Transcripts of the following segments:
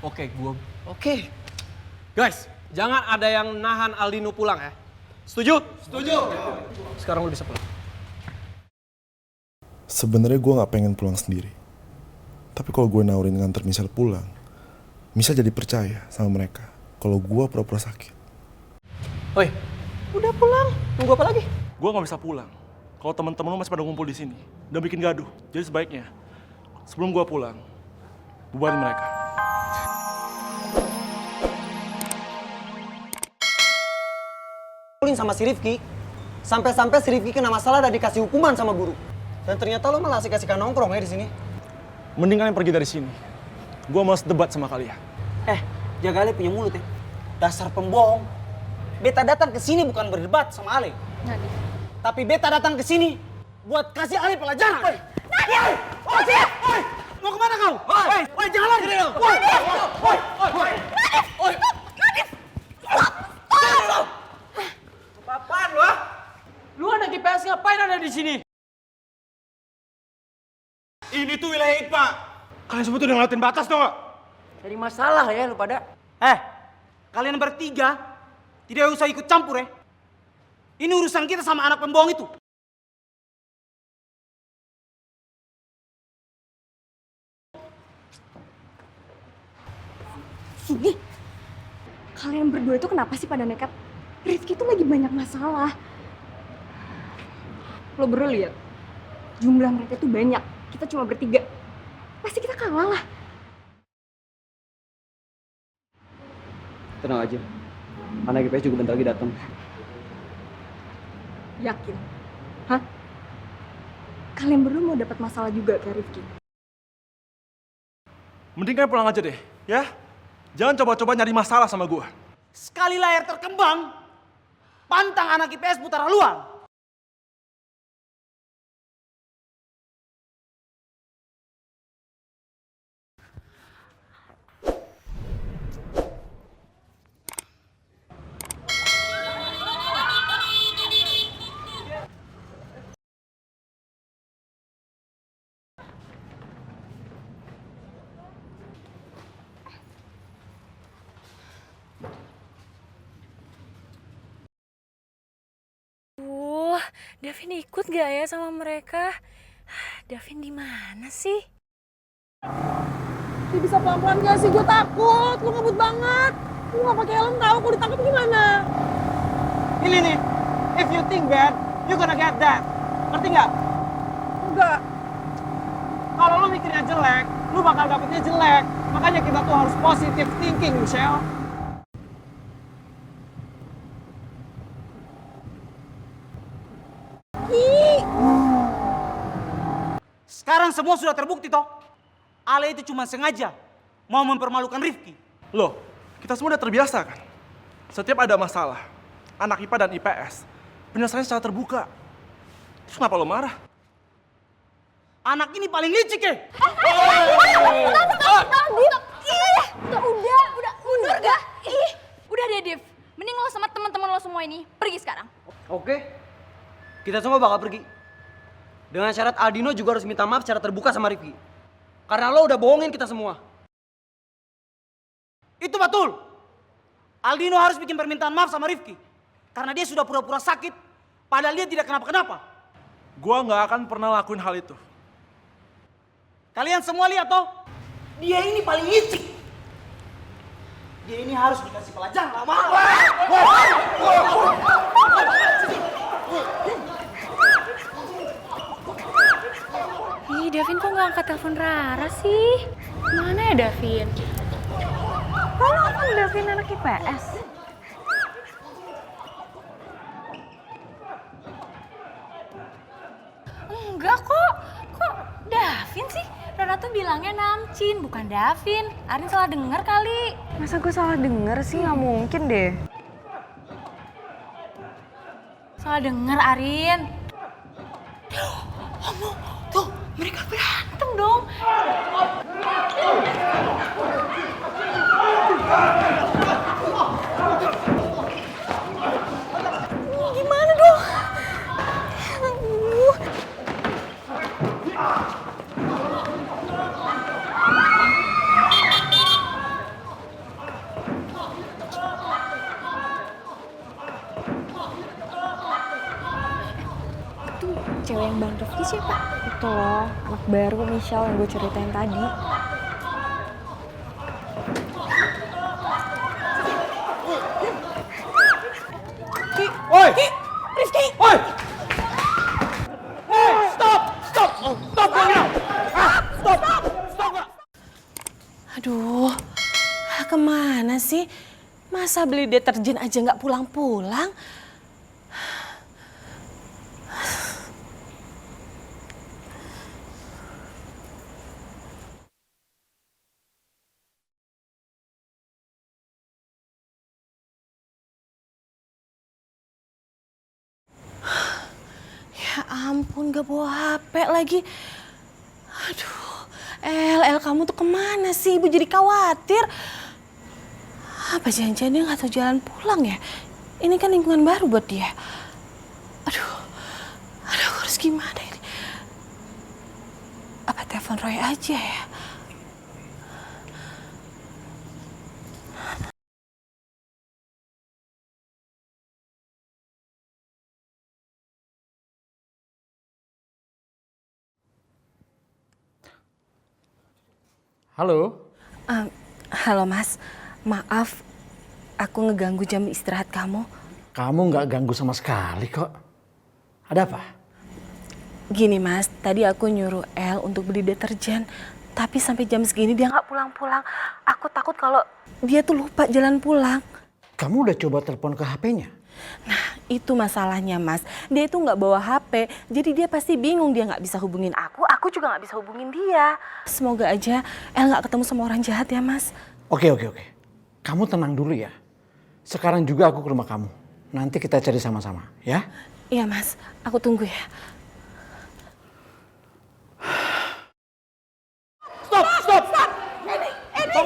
Oke, gua... Oke. Guys, jangan ada yang nahan Aldino pulang ya. Setuju? Setuju. Sekarang lu bisa pulang. Sebenarnya gue nggak pengen pulang sendiri. Tapi kalau gue nawarin nganter Misal pulang, Misal jadi percaya sama mereka kalau gue pura-pura sakit. Oi, udah pulang. Tunggu apa lagi? Gue nggak bisa pulang kalau teman-teman lu masih pada ngumpul di sini dan bikin gaduh. Jadi sebaiknya sebelum gue pulang, bubarin mereka. Sama si Rifki, sampai-sampai si Rifki kena masalah dan dikasih hukuman sama guru. Dan ternyata lo malah asik-asikan nongkrong ya di sini. Mending kalian pergi dari sini. Gue males debat sama kalian. Jaga Ale punya mulut ya. Dasar pembohong. Beta datang ke sini bukan berdebat sama Ale. Nadif. Tapi beta datang ke sini buat kasih Ale pelajaran. Nadif! Woi! Mau kemana kau? Woi, jangan lari! Woi! Apaan lu? Lu anak IPS ngapain ada di sini? Ini tuh wilayah IPA. Kalian semua tuh udah ngeliatin batas tau gak? Jadi masalah ya lu pada. Kalian bertiga tidak usah ikut campur ya. Ini urusan kita sama anak pembohong itu. Sini. Kalian berdua itu kenapa sih pada nekat? Rifki tuh lagi banyak masalah. Lo berdua lihat, jumlah mereka tuh banyak. Kita cuma bertiga. Pasti kita kalah lah. Tenang aja. Anak IPS juga bentar lagi datang. Yakin? Hah? Kalian berdua mau dapat masalah juga kayak Rifki? Mending kalian pulang aja deh, ya? Jangan coba-coba nyari masalah sama gue. Sekali layar terkembang, pantang anak IPS putar haluan. Davin ikut gak ya sama mereka? Davin di mana sih? Dia bisa pelan-pelan gak sih? Gue takut, lu ngebut banget. Lu gak pakai helm tau, kalau ditangkap gimana? Ini nih, if you think bad, you gonna get that. Ngerti nggak? Enggak. Kalau lu mikirnya jelek, lu bakal dapetnya jelek. Makanya kita tuh harus positive thinking, Michelle. Sekarang semua sudah terbukti toh. Ale itu cuma sengaja mau mempermalukan Rifki. Loh, kita semua udah terbiasa kan? Setiap ada masalah, anak IPA dan IPS, penyelesaian secara terbuka. Terus kenapa lo marah? Anak ini paling licik ya? Udah, mundur gak? Udah deh, Div. Mending lo sama teman-teman lo semua ini pergi sekarang. Oke, kita semua bakal pergi. Dengan syarat Aldino juga harus minta maaf secara terbuka sama Rifki. Karena lo udah bohongin kita semua. Itu betul. Aldino harus bikin permintaan maaf sama Rifki. Karena dia sudah pura-pura sakit, padahal dia tidak kenapa-kenapa. Gua nggak akan pernah lakuin hal itu. Kalian semua lihat toh, dia ini paling licik. Dia ini harus dikasih pelajaran lama. Ih, Davin kok nggak angkat telepon Rara sih? Mana ya Davin? Kalau kan Davin anak IPS. Enggak kok. Kok Davin sih? Rara tuh bilangnya Namcin, bukan Davin. Arin salah denger kali. Masa gue salah denger sih? Nggak mungkin deh. Salah denger, Arin. Tuh, mereka berantem dong. Gimana dong? Cewek yang Bang Rifki siapa? Itu loh, anak baru Michelle yang gue ceritain tadi. Woi! Rifki! Woi! Hey, stop! Stop! Stop gua! Stop! Aduh, kemana sih? Masa beli deterjen aja nggak pulang-pulang? Ya ampun, gak bawa HP lagi. Aduh, El, kamu tuh kemana sih? Ibu jadi khawatir. Apa jangan-jangan dia nggak tahu jalan pulang ya? Ini kan lingkungan baru buat dia. Aduh, aku harus gimana ini? Apa telepon Roy aja ya? Halo, Halo Mas, maaf aku ngeganggu jam istirahat kamu. kamu nggak ganggu sama sekali kok. Ada apa? Gini Mas, tadi aku nyuruh El untuk beli deterjen, tapi sampai jam segini dia nggak pulang-pulang. Aku takut kalau dia tuh lupa jalan pulang. Kamu udah coba telepon ke HP-nya? Nah, itu masalahnya Mas. Dia itu nggak bawa HP, jadi dia pasti bingung, dia nggak bisa hubungin aku juga nggak bisa hubungin dia. Semoga aja El nggak ketemu sama orang jahat ya Mas. Oke. Kamu tenang dulu ya. Sekarang juga aku ke rumah kamu. Nanti kita cari sama-sama, ya? Iya Mas, aku tunggu ya. Stop!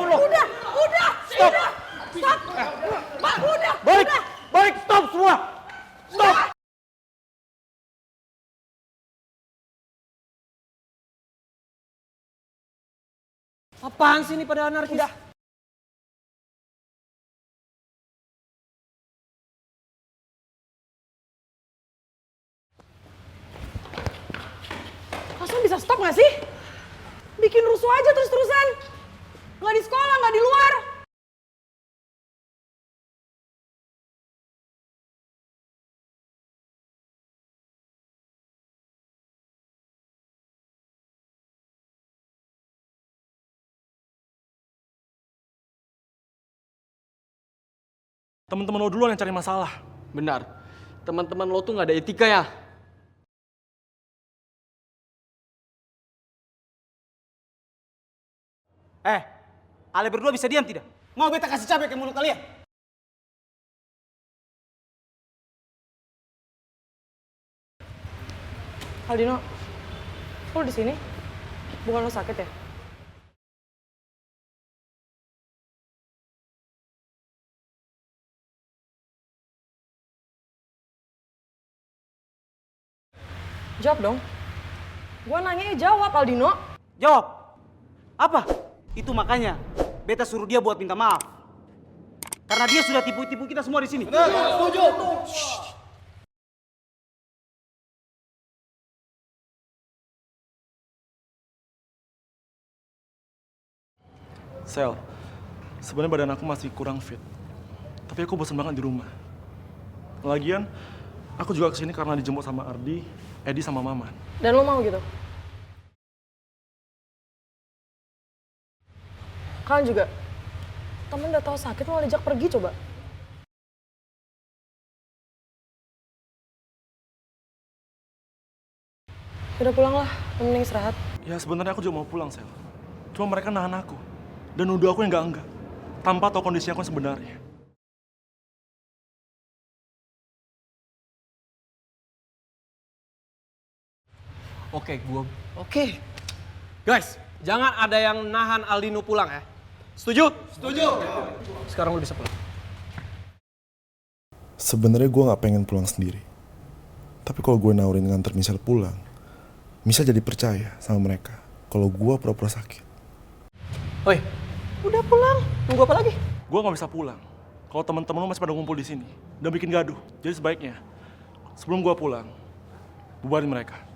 Udah! Stop! Pak, udah! Balik! Stop semua! Stop! Apaan sih ini pada anarkis? Langsung bisa stop gak sih? Bikin rusuh aja terus-terusan. Nggak di sekolah, nggak di luar. Teman-teman lo duluan yang cari masalah. Benar. Teman-teman lo tuh nggak ada etika ya? Ale berdua bisa diam tidak? Mau beta kasih cabai ke mulut kalian? Aldino, lo di sini? Bukan lo sakit ya? Jawab dong. Gua nanya jawab, Aldino. Jawab. Apa? Itu makanya beta suruh dia buat minta maaf. Karena dia sudah tipu-tipu kita semua di sini. Sel, sebenarnya badan aku masih kurang fit. Tapi aku bosan banget di rumah. Lagian, aku juga kesini karena dijemput sama Ardi, Edi sama Maman. Dan lo mau gitu? Kalian juga? Temen udah tahu sakit malah diajak pergi coba. Udah pulang lah, mending istirahat. Ya sebenarnya aku juga mau pulang, Sel. Cuma mereka nahan aku. Dan nuduh aku yang enggak. Tanpa tahu kondisi aku yang sebenarnya. Oke. Guys, jangan ada yang nahan Aldino pulang ya. Setuju? Setuju. Sekarang lo bisa pulang. Sebenarnya gue nggak pengen pulang sendiri. Tapi kalau gue nawarin nganter Michelle pulang, Michelle jadi percaya sama mereka kalau gue pura-pura sakit. Oi, udah pulang. Tunggu apa lagi? Gue nggak bisa pulang. Kalau teman-teman lo masih pada ngumpul di sini dan bikin gaduh. Jadi sebaiknya sebelum gue pulang, bubarin mereka.